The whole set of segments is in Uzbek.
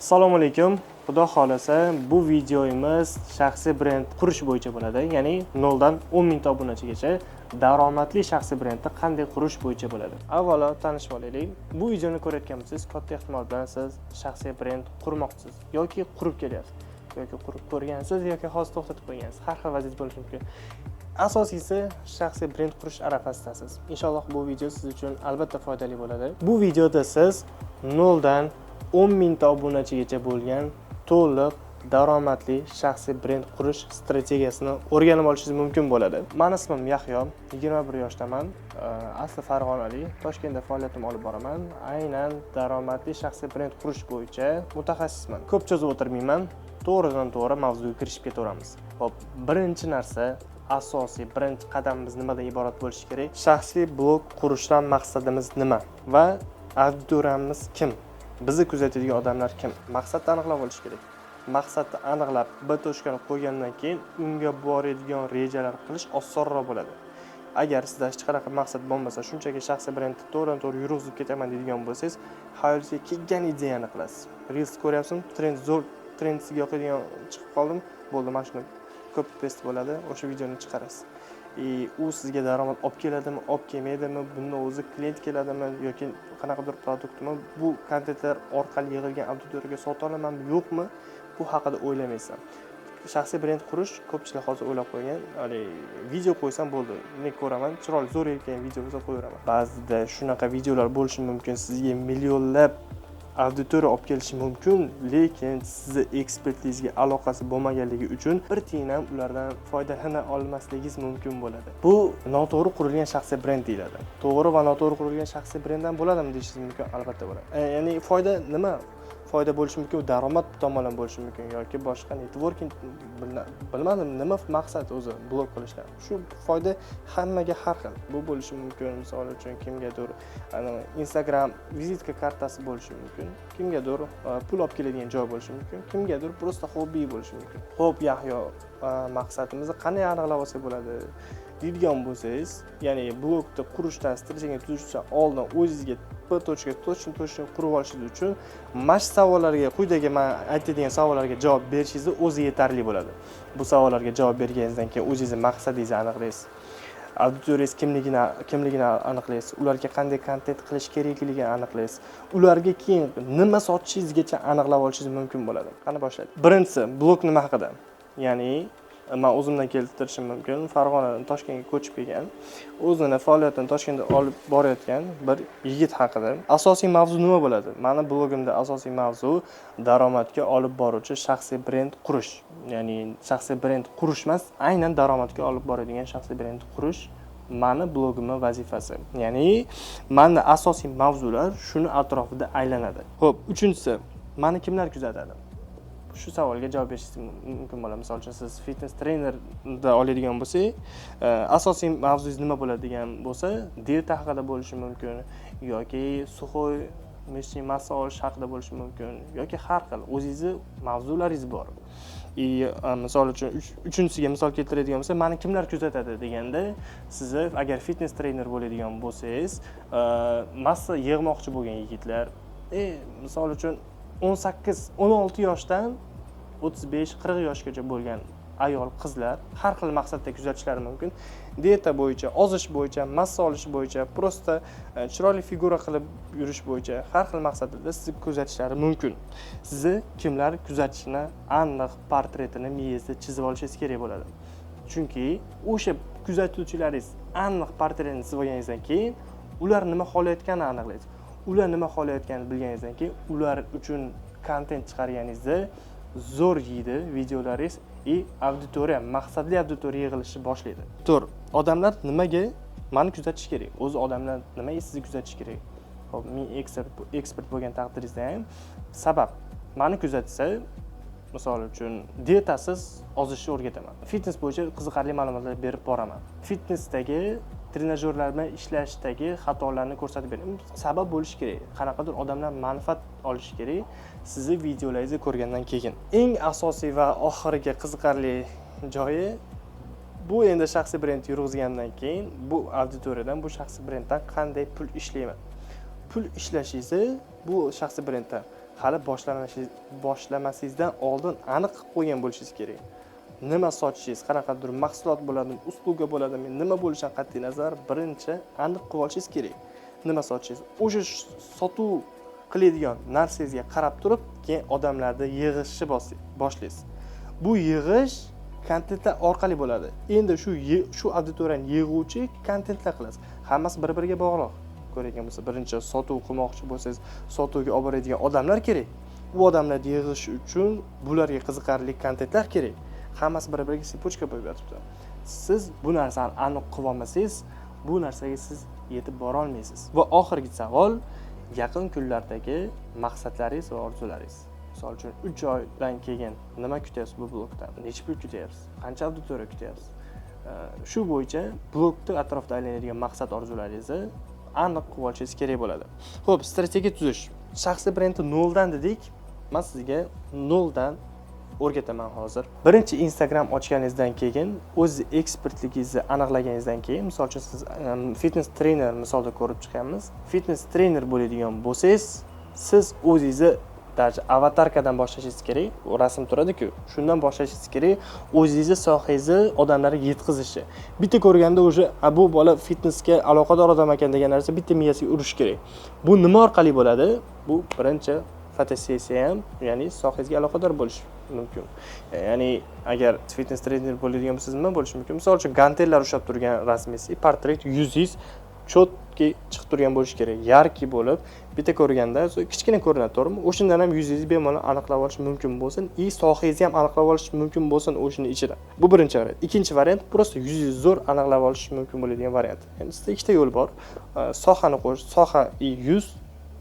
Assalomu alaykum. Xudo xolasa bu videomiz shaxsiy brend qurish bo'yicha bo'ladi. Ya'ni 0 dan 10 mingta obunachigacha daromadli shaxsiy brendni qanday qurish bo'yicha bo'ladi. Avvalo tanishib olaylik. Bu videoni ko'rayotgansiz, katta ehtimol bilan siz shaxsiy brend qurmoqchisiz yoki qurib kelyapsiz, yoki qurib ko'rgansiz yoki hozir to'xtatib qo'ygansiz. Har xil vaziyat bo'lishi mumkin. Asosiysi shaxsiy brend qurish arafasidasiz. Inshaalloh bu video siz uchun albatta foydali bo'ladi. Bu videoda siz 0 dan 10 mingta obunachigacha bo'lgan to'liq daromadli shaxsiy brend qurish strategiyasini o'rganib olishingiz mumkin bo'ladi. Meni ismim Yahyo, 21 yoshdaman. Asli Farg'onalik, Toshkentda faoliyatim olib boraman. Aynan daromadli shaxsiy brend qurish bo'yicha mutaxassisman. Ko'p cho'zib o'tirmayman. To'g'ridan-to'g'ri mavzuga kirishib ketaveramiz. Xo'p, birinchi narsa asosiy birinchi qadamimiz nimadan iborat bo'lishi kerak? Shaxsiy blog qurishdan maqsadimiz nima va auditoriyamiz kim? Bizni kuzatadigan odamlar kim? Maqsadni aniqlab olish kerak. Maqsadni aniqlab, bir to'shkani qo'ygandan keyin unga boradigan rejalar qilish osonroq bo'ladi. Agar sizda hech qanaqa maqsad bo'lmasa, shunchaki shaxsiy brendni to'g'ridan-to'g'ri yurg'izib ketaman deydigan bo'lsangiz, hayolingizga kelgan ideyani qilasiz. Reels ko'ryapsizmi? Trendsiga yoqadigan chiqib qoldim. Bo'ldi, mana shuni copy paste bo'ladi. O'sha videoni chiqarasiz. U sizga daromad olib keladimi, olib kelmaydimi, bundan o'zi klient keladimi yoki qanaqadir produktmi, bu kontentlar orqali yig'ilgan auditoriyaga sota olamanmi, yo'qmi, bu haqida o'ylamaysan. Shaxsiy brend qurish ko'pchilik hozir o'ylab qo'ygan, hali video qo'ysam bo'ldi, men ko'raman, chiroyli zo'r ekan video bo'lsa qo'yaveraman. Ba'zida shunaqa videolar bo'lishi mumkin, sizga millionlab auditoriya olib kelishi mumkin, lekin sizni ekspertizga aloqasi bo'lmaganligi uchun bir tiyin ham ulardan foydalana olmasligingiz mumkin bo'ladi. Bu noto'g'ri qurilgan shaxsiy brend deyiladi. To'g'ri va noto'g'ri qurilgan shaxsiy brenddan bo'ladimi deyishingiz mumkin, albatta bo'ladi. Ya'ni foyda nima? Foyda bo'lishi mumkin, daromad tomondan bo'lishi mumkin yoki boshqa networking, bilmadim, nima maqsad o'zi blog qilishdan. Shu foyda hammaga har xil. Bu bo'lishi mumkin, misol uchun kimgadir Instagram vizitka kartasi bo'lishi mumkin, kimgadir pul olib keladigan joy bo'lishi mumkin, kimgadir prosta hobbi bo'lishi mumkin. Xo'p, Yahyo, maqsadimizni qanday aniqlab olsak bo'ladi deydigan bo'lsangiz, ya'ni blogni qurishdan, strategiya tuzishdan oldin o'zingizga bir tochka to'shni qurib olishingiz uchun mana shu savollarga, quyidagi men aytadigan savollarga javob berishingiz o'zi yetarli bo'ladi. Bu savollarga javob berganingizdan keyin o'zingizning maqsadingizni aniqlaysiz. Auditoriyangiz kimligini aniqlaysiz, ularga qanday kontent qilish kerakligini aniqlaysiz. Ularga keyin nima sotishingizgacha aniqlab olishingiz mumkin bo'ladi. Qani boshlaylik. Birinchisi, blog nima haqida? Ya'ni men o'zimdan keltirishim mumkin. Farg'onadan Toshkentga ko'chib kelgan, o'zini faoliyatini Toshkentda olib borayotgan bir yigit haqida. Asosiy mavzu nima bo'ladi? Meni blogimda asosiy mavzu daromadga olib boruvchi shaxsiy brend qurish. Ya'ni shaxsiy brend qurish emas, aynan daromadga olib boradigan shaxsiy brend qurish meni blogimning vazifasi. Ya'ni meni asosiy mavzular shuni atrofida aylanadi. Xo'p, uchinchisi, meni kimlar kuzatadi? Shu savolga javob berishingiz mumkin bo'ladi. Misol uchun siz fitness treynerda oladigan bo'lsangiz, asosiy mavzungiz nima bo'ladi degan bo'lsa, dieta haqida bo'lishi mumkin yoki suxoy mishni massa olish haqida bo'lishi mumkin yoki har xil o'zingizning mavzularingiz bor. Misol uchun uchinchisiga misol keltiradigan bo'lsa, meni kimlar kuzatadi deganda, siz agar fitness treyner bo'ladigan bo'lsangiz, massa yig'moqchi bo'lgan yigitlar, misol uchun 18-16 yoshdan 35-40 yoshgacha bo'lgan ayol, qizlar har xil maqsadda kuzatishlari mumkin. Dieta bo'yicha, ozish bo'yicha, massa olish bo'yicha, prosta chiroyli figura qilib yurish bo'yicha har xil maqsadda sizni kuzatishlari mumkin. Sizni kimlar kuzatishini aniq portretini miyangizda chizib olishingiz kerak bo'ladi. Chunki o'sha kuzatuvchilaringiz aniq portretini chizib olganingizdan keyin ular nima xohlayotganini aniqlaysiz. Ular nima xohlayotganini bilganingizdan keyin ular uchun kontent chiqarganingizda zo'r yeydi videolaringiz auditoriya, maqsadli auditoriya yig'ilishi boshlaydi. Odamlar nimaga meni kuzatish kerak? O'zi odamlar nimaga sizni kuzatish kerak? Xo'p, men ekspert bo'lgan taqdiringizda ham sabab meni kuzatsa, misol uchun dietasiz ozishni o'rgataman. Fitness bo'yicha qiziqarli ma'lumotlar berib boraman. Fitnessdagi trenajyorlar bilan ishlashdagi xatolarni ko'rsatib beraman. Sabab bo'lishi kerak. Qanaqadir odamlar manfaat olishi kerak sizni videolaringizni ko'rgandan keyin. Eng asosiy va oxirgi qiziqarli joyi bu endi shaxsiy brend yurg'izgandan keyin bu auditoriyadan, bu shaxsiy brenddan qanday pul ishlayman. Pul ishlashingizni bu shaxsiy brenddan hali boshlamasingizdan oldin aniq qilib qo'ygan bo'lishingiz kerak. Nima sotishingiz, qanaqadir mahsulot bo'ladimi, usluga bo'ladimi, nima bo'lishidan qat'iy nazar birinchi aniq qilib olishingiz kerak. Nima sotishingiz, o'sha sotuv qiladigan narsangizga qarab turib, keyin odamlarni yig'ishni boshlaysiz. Bu yig'ish kontentlar orqali bo'ladi. Endi shu auditoriyani yig'uvchi kontentlar qilasiz. Hammasi bir-biriga bog'liq. Ko'rgan bo'lsa, birinchi sotuv qilmoqchi bo'lsangiz, sotuvga olib boradigan odamlar kerak. Bu odamlarni yig'ish uchun bularga qiziqarli kontentlar kerak. Hammasi bir-biriga sipochka bo'lib yotibdi. Siz bu narsani aniq qilib olmasangiz, bu narsaga siz yetib bora olmaysiz. Va oxirgi savol, yaqin kunlardagi maqsadlaringiz va orzularingiz. Misol uchun 3 oydan keyin nima kutyapsiz bu blogdan? Necha pul kutyapsiz? Qancha auditoriya kutyapsiz? Shu bo'yicha blogni atrofida aylanadigan maqsad orzularingizni aniq qilib olishingiz kerak bo'ladi. Xo'p, strategiya tuzish. Shaxsiy brendni noldan dedik. Men sizga noldan o'rgataman hozir. Birinchi Instagram ochganingizdan keyin, o'z ekspertligingizni aniqlaganingizdan keyin, misol uchun siz fitness trener misolida ko'rib chiqamiz. Fitness trener bo'ladigan bo'lsangiz, siz o'zingizni avatarkadan boshlashingiz kerak. U rasm turadi-ku, shundan boshlashingiz kerak. O'zingizni sohangizni odamlarga yetkazishni. Bitta ko'rganda o'sha bu bola fitnessga aloqador odam ekan degan narsa bitta miyasiga urish kerak. Bu nima orqali bo'ladi? Bu birinchi fotosessiya ham, ya'ni sohangizga aloqador bo'lish mumkin. Ya'ni agar fitness trener bo'ladigan bo'lsangiz nima bo'lishi mumkin? Misol uchun gantellar ushlab turgan rasmingiz, portret yuzingiz chotki chiqib turgan bo'lishi kerak. Yarki bo'lib, bitta ko'rganda kichkina ko'rinadi, to'g'rimi? O'shandan ham yuzingizni bemalol aniqlab olish mumkin bo'lsin, sohangizni ham aniqlab olish mumkin bo'lsin o'shining ichida. Bu birinchi variant. Ikkinchi variant prosta yuzingizni zo'r aniqlab olish mumkin bo'ladigan variant. Ya'ni sizda ikkita yo'l bor. Sohani qo'yish, soha yuz.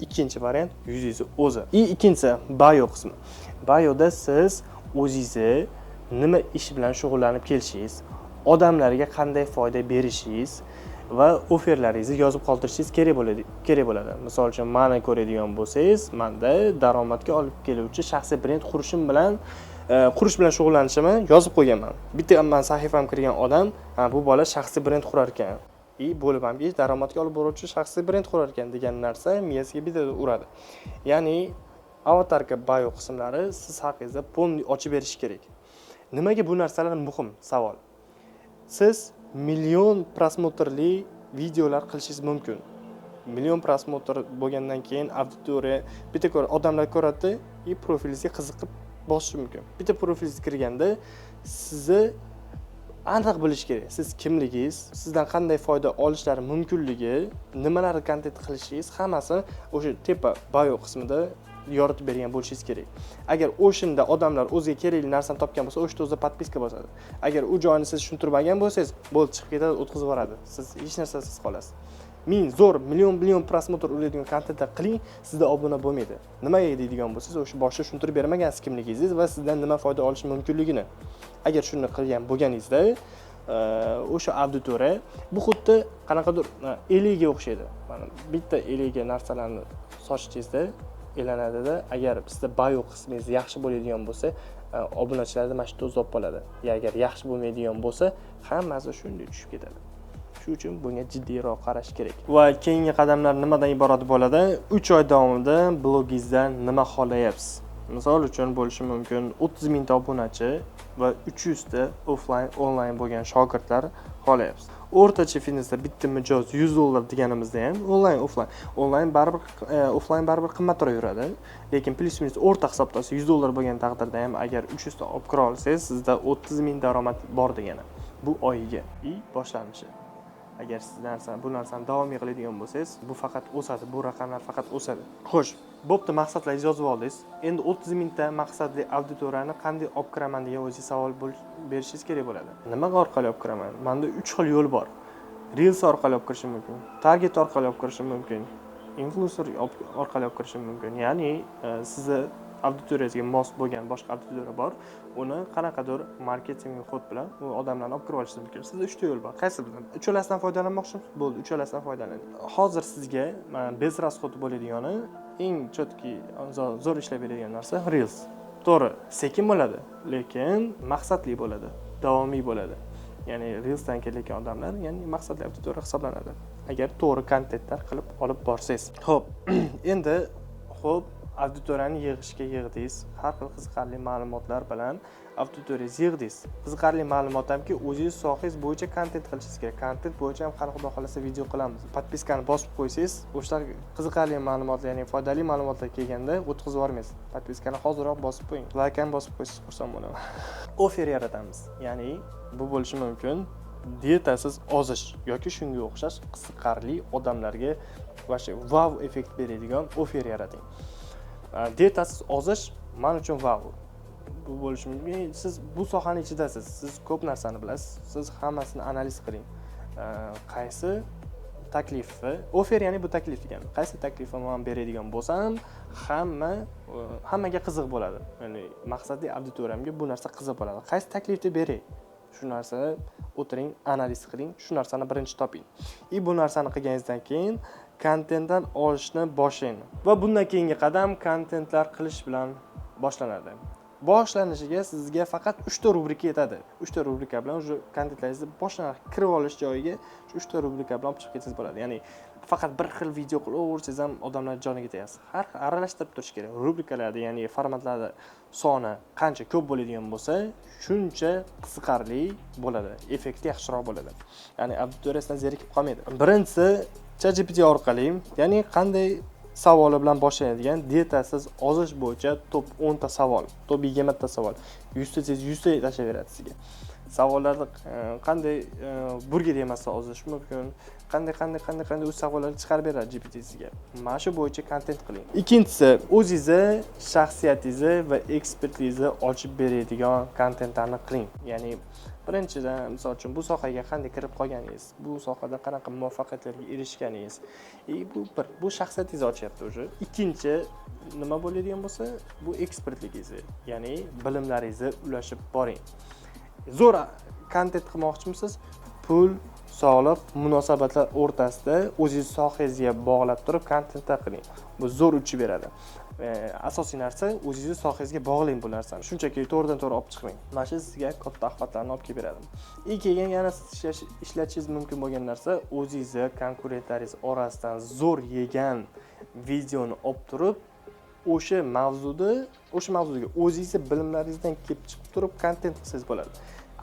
Ikkinchi variant yuzingizni o'zi. Ikkinchisi bio qismi. Bioda siz o'zingizni nima ish bilan shug'ullanib kelishingiz, odamlarga qanday foyda berishingiz va oferlaringizni yozib qoldirishingiz kerak bo'ladi. Misol uchun, meni ko'radigan bo'lsangiz, menda daromadga olib keluvchi shaxsiy brend qurish bilan shug'ullanishimni yozib qo'yganman. Bitta men sahifamga kirgan odam, bu bola shaxsiy brend qurar ekan. Bo'lib hamki daromadga olib boruvchi shaxsiy brend qurar ekan degan narsa miyasiga bitta uradi. Ya'ni avatarka bio qismlari siz haqingizda polni ochib berish kerak. Nimaga bu narsalar muhim? Savol. Siz million prosmotrli videolar qilishingiz mumkin. Million prosmotr bo'lgandan keyin auditoriya bitta odamlar ko'radi, profilingizga qiziqib bosishi mumkin. Bitta profilingizga kirganda sizni aniq bilish kerak. Siz kimligingiz, sizdan qanday foyda olishlari mumkinligi, nimalarni kontent qilishingiz hammasi o'sha tepa bio qismida yoritib bergan bo'lishingiz kerak. Agar o'shinda odamlar o'ziga kerakli narsani topgan bo'lsa, o'sha o'zida podpiska bosadi. Agar u joyini siz tushuntirmagan bo'lsangiz, bo'ldi chiqib ketadi, o'tkazib yuboradi. Siz hech narsasiz qolasiz. Zo'r million prosmotr uradigan kontentlar qiling, sizda obuna bo'lmaydi. Nimaga deydigan bo'lsangiz, o'sha boshida tushuntirib bermagansiz kimligingizni va sizdan nima foyda olish mumkinligini. Agar shuni qilgan bo'lganingizda, o'sha auditoriya bu xuddi qanaqadir eliga o'xshaydi. Mana bitta eliga narsalarni sochdingizda elanadida, agar sizda bio qismingiz yaxshi bo'ladigan bo'lsa, obunachilarni mana shu yerda uzoq qoladi. Agar yaxshi bo'lmaydigan bo'lsa, hammasi shunday tushib ketadi. Shuning uchun bunga jiddiyroq qarash kerak. Va keyingi qadamlar nimadan iborat bo'ladi? 3 oy davomida blogingizdan nima xohlayapsiz? Misol uchun bo'lishi mumkin 30 mingta obunachi va 300 ta onlayn bo'lgan shogirdlar xohlayapsiz. O'rtacha fitnessda bitta mijoz $100 deganimizda ham onlayn baribir qimmatroq yuradi. Lekin plus-minus o'rta hisobda $100 bo'lgan taqdirda ham agar 300 ta olib kira olsangiz, sizda 30 ming daromad bor degani. Bu oyiga boshlanishi. Agar siz bu narsani davomiy qiladigan bo'lsangiz, bu faqat o'sadi, bu raqamlar faqat o'sadi. Xo'sh, bo'pti, maqsadlaringizni yozib oldingiz. Endi 30 mingta maqsadli auditoriyani qanday olib kiraman degan o'zingiz savol berishingiz kerak bo'ladi. Nima orqali olib kiraman? Menda 3 xil yo'l bor. Reels orqali olib kirishim mumkin, target orqali olib kirishim mumkin, influencer orqali olib kirishim mumkin. Ya'ni sizni auditoriyangizga mos bo'lgan boshqa auditoriya bor. Uni qanaqadir marketing xod bilan u odamlarni olib kirib olishingiz mumkin. Sizda 3 ta yo'l bor. Qaysi biridan? Uchalasidan foydalanmoqchimisiz? Bo'ldi, uchalasidan foydalaning. Hozir sizga bez rasxod bo'ladigani, eng chotki zo'r ishlab beradigan narsa Reels. To'g'ri, sekin bo'ladi, lekin maqsadli bo'ladi, davomiy bo'ladi. Ya'ni Reelsdan kelayotgan odamlar, ya'ni maqsadli auditoriya hisoblanadi. Agar to'g'ri kontentlar qilib olib borsangiz. Xo'p, endi auditoriyani yig'ishga yig'dingiz, har xil qiziqarli ma'lumotlar bilan auditoriyangiz yig'dingiz. Qiziqarli ma'lumot hamki o'zingiz sohangiz bo'yicha kontent qilishingiz kerak. Kontent bo'yicha ham qani xudo xolasa video qilamiz. Podpiskani bosib qo'ysangiz, o'sha qiziqarli ma'lumotlar, ya'ni foydali ma'lumotlar kelganda o'tkazib yubormaysiz. Podpiskani hozirroq bosib qo'ying. Like ham bosib qo'ysangiz xursand bo'laman. Offer yaratamiz. Ya'ni bu bo'lishi mumkin dietasiz ozish yoki shunga o'xshash qiziqarli odamlarga wow effekt beradigan offer yarating. Dietasiz ozish men uchun wow. Bu bo'lishi mumkin. Siz bu sohaning ichidasiz. Siz ko'p narsani bilasiz. Siz hammasini analiz qiling. Qaysi taklifi, offer ya'ni bu taklif degani. Qaysi taklifni men beradigan bo'lsam, hammaga qiziq bo'ladi. Ya'ni maqsadli auditoriyamga bu narsa qiziq bo'ladi. Qaysi taklifni beray? Shu narsani o'tiring, analiz qiling, shu narsani birinchi toping. Bu narsani qilganingizdan keyin kontentdan olishni boshlang. Va bundan keyingi qadam kontentlar qilish bilan boshlanadi. Boshlanishiga sizga faqat 3 ta rubrika yetadi. 3 ta rubrika bilan o'sha kontentlaringizni boshlanib kirib olish joyiga shu 3 ta rubrika bilan chiqib ketsangiz bo'ladi. Ya'ni faqat bir xil video qilaversangiz ham odamlar joniga tegasiz. Har aralashtirib turish kerak. Rubrikalarda, ya'ni formatlarda soni qancha ko'p bo'ladigan bo'lsa, shuncha qiziqarli bo'ladi, effekti yaxshiroq bo'ladi. Ya'ni auditoriyasidan zerikib qolmaydi. Birinchisi ChatGPT orqali, ya'ni qanday savoli bilan boshlanadigan dietasiz ozish bo'yicha top 10 ta savol, top 20 ta savol. 100 ta 100 ta tashlayveradi sizga. Savollarda qanday burger yemasdan ozish mumkin, qanday o'z savollarni chiqarib beradi GPT sizga. Mana shu bo'yicha kontent qiling. Ikkinchisi, o'zingizni shaxsiyatingizni va ekspertizingizni ochib beradigan kontentlarni qiling. Ya'ni birinchidan, misol uchun bu sohaga qanday kirib qolganingiz, bu sohada qanaqa muvaffaqiyatlarga erishganingiz, bu shaxsiyatingizni ochyapti o'sha. Ikkinchi nima bo'ladigan bo'lsa, bu ekspertligingizni, ya'ni bilimlaringizni ulashib boring. Zo'r kontent qilmoqchimisiz? Pul, sog'liq, munosabatlar o'rtasida o'zingiz sohangizga bog'lab turib kontentlar qiling. Bu zo'r uchib beradi. Asosiy narsa o'zingiz sohangizga bog'lang bu narsani. Shunchaki to'g'ridan-to'g'ri olib chiqmang. Mana shu sizga katta axlatlarni olib kelib beradi. Keyin yana ishlatishingiz mumkin bo'lgan narsa o'zingizni konkurentlaringiz orasidan zo'r yegan videoni olib turib, o'sha mavzuga o'zingizni bilimlaringizdan kelib chiqib turib kontent qilsangiz bo'ladi.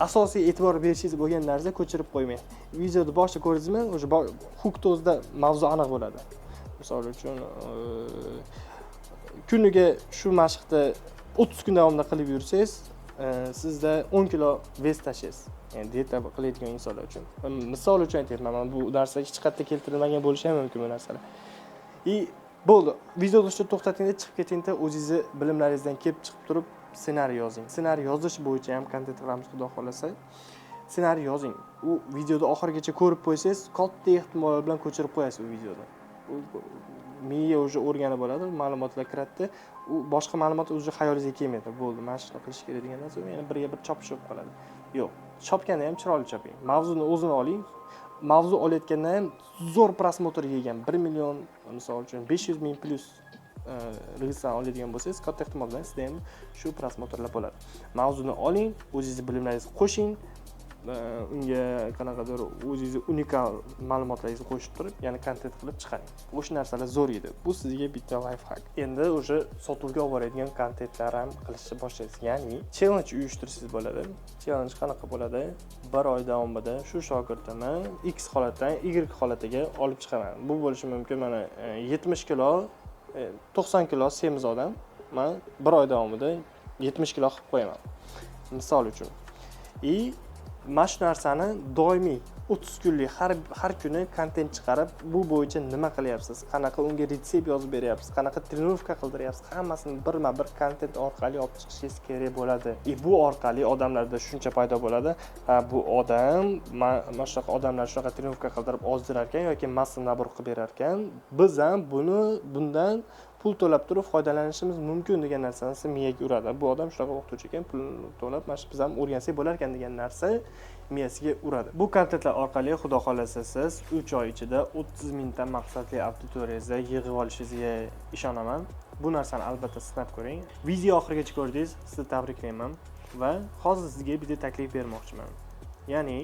Asosiy e'tibor berishingiz bo'lgan narsa ko'chirib qo'ymang. Videoni boshida ko'rdingizmi, o'sha hookda o'zida mavzu aniq bo'ladi. Misol uchun kuniga shu mashqni 30 kun davomida qilib yursangiz, sizda 10 kilo vес tashlaysiz. Ya'ni dieta qiladigan insonlar uchun. Misol uchun aytyapman, men bu narsa hech qayerda keltirilmagan bo'lishi ham mumkin bu narsalar. Bo'ldi. Videoni shu to'xtatingda chiqib ketingda o'zingizni bilimlaringizdan kelib chiqib turib ssenariy yozing. Ssenariy yozish bo'yicha ham kontent qilamiz xudo xolasa. Ssenariy yozing. U videoni oxirigacha ko'rib qo'ysangiz, katta ehtimol bilan ko'chirib qo'yasiz u videoni. Miya o'sha o'rganib bo'ladi, ma'lumotlar kiratdi. U boshqa ma'lumot o'zi xayolingizga kelmaydi. Bo'ldi, mana shuni qilish kerak degan narsa yana birga bir chopish bo'lib qoladi. Yo'q, chopganda ham chiroyli choping. Mavzuni o'zini oling. Mavzu olayotganda ham zo'r prosmotr yegan 1 million, misol uchun 500 ming plus registan oladigan bo'lsangiz, katta ehtimol bilan sizda ham shu prosmotrlar bo'ladi. Mavzuni oling, o'zingizni bilimlaringizni qo'shing, unga qanaqadir o'zingizni unikal ma'lumotlaringizni qo'shib turib, ya'ni kontent qilib chiqaring. O'sha narsalar zo'r edi. Bu sizga bitta life hack. Endi o'sha sotuvga olib boradigan kontentlar ham qilishni boshlaysiz. Ya'ni challenge uyushtirsangiz bo'ladi. Challenge qanaqa bo'ladi? 1 oy davomida shu shogirdimni X holatdan Y holatiga olib chiqaman. Bu bo'lishi mumkin. Mana 70 kilo 90 kilo semiz odam, men 1 oy davomida 70 kilo qilib qo'yaman. Misol uchun. Mana shu narsani doimiy 30 kunlik har kuni kontent chiqarib, bu bo'yicha nima qilyapsiz? Qanaqa unga retsept yozib beryapsiz? Qanaqa trenirovka qildiryapsiz? Hammasini birma-bir kontent orqali olib chiqishingiz kerak bo'ladi. Bu orqali odamlarda shuncha paydo bo'ladi. Bu odam mana shunaqa odamlar shunaqa trenirovka qildirib ozdirar ekan yoki massa nabor qilib berar ekan, biz ham bundan pul to'lab turib foydalanishimiz mumkin degan narsani miyaga uradi. Bu odam shunaqa o'qituvchi ekan, pul to'lab, mana shu biz ham o'rgansak bo'lar ekan degan narsa miyasiga uradi. Bu kontentlar orqali xudo xolasa siz 3 oy ichida 30 mingta maqsadli auditoriyangizni yig'ib olishingizga ishonaman. Bu narsani albatta sinab ko'ring. Video oxirigacha ko'rdingiz, sizni tabriklayman va hozir sizga bitta taklif bermoqchiman. Ya'ni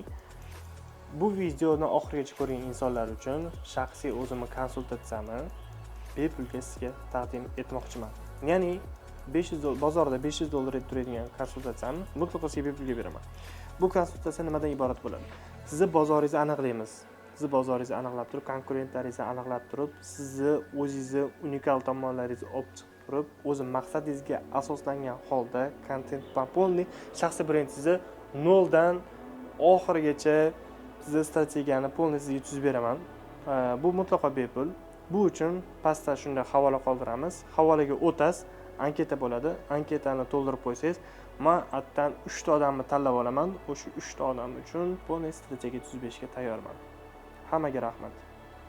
bu videoni oxirigacha ko'rgan insonlar uchun shaxsiy o'zimni konsultatsiyamni bepulga sizga taqdim etmoqchiman. Ya'ni bozorda $500 deb turadigan konsultatsiyani mutlaqo sizga bepulga beraman. Bu konsultatsiya nimadan iborat bo'ladi? Sizni bozoringizni aniqlaymiz. Sizni bozoringizni aniqlab turib, konkurentlaringizni aniqlab turib, sizni o'zingizni unikal tomonlaringizni olib chiqib turib, o'z maqsadingizga asoslangan holda kontent polniy shaxsiy brendingizni noldan oxirigacha sizni strategiyani polniy sizga tuzib beraman. Bu mutlaqo bepul. Bu uchun pastda shunday havola qoldiramiz. Havolaga o'tasiz, anketa bo'ladi. Anketani to'ldirib qo'ysangiz, men attan 3 ta odamni tanlab olaman. O'sha 3 ta odam uchun polniy strategiya tuzib berishga tayyorman. Hammaga rahmat.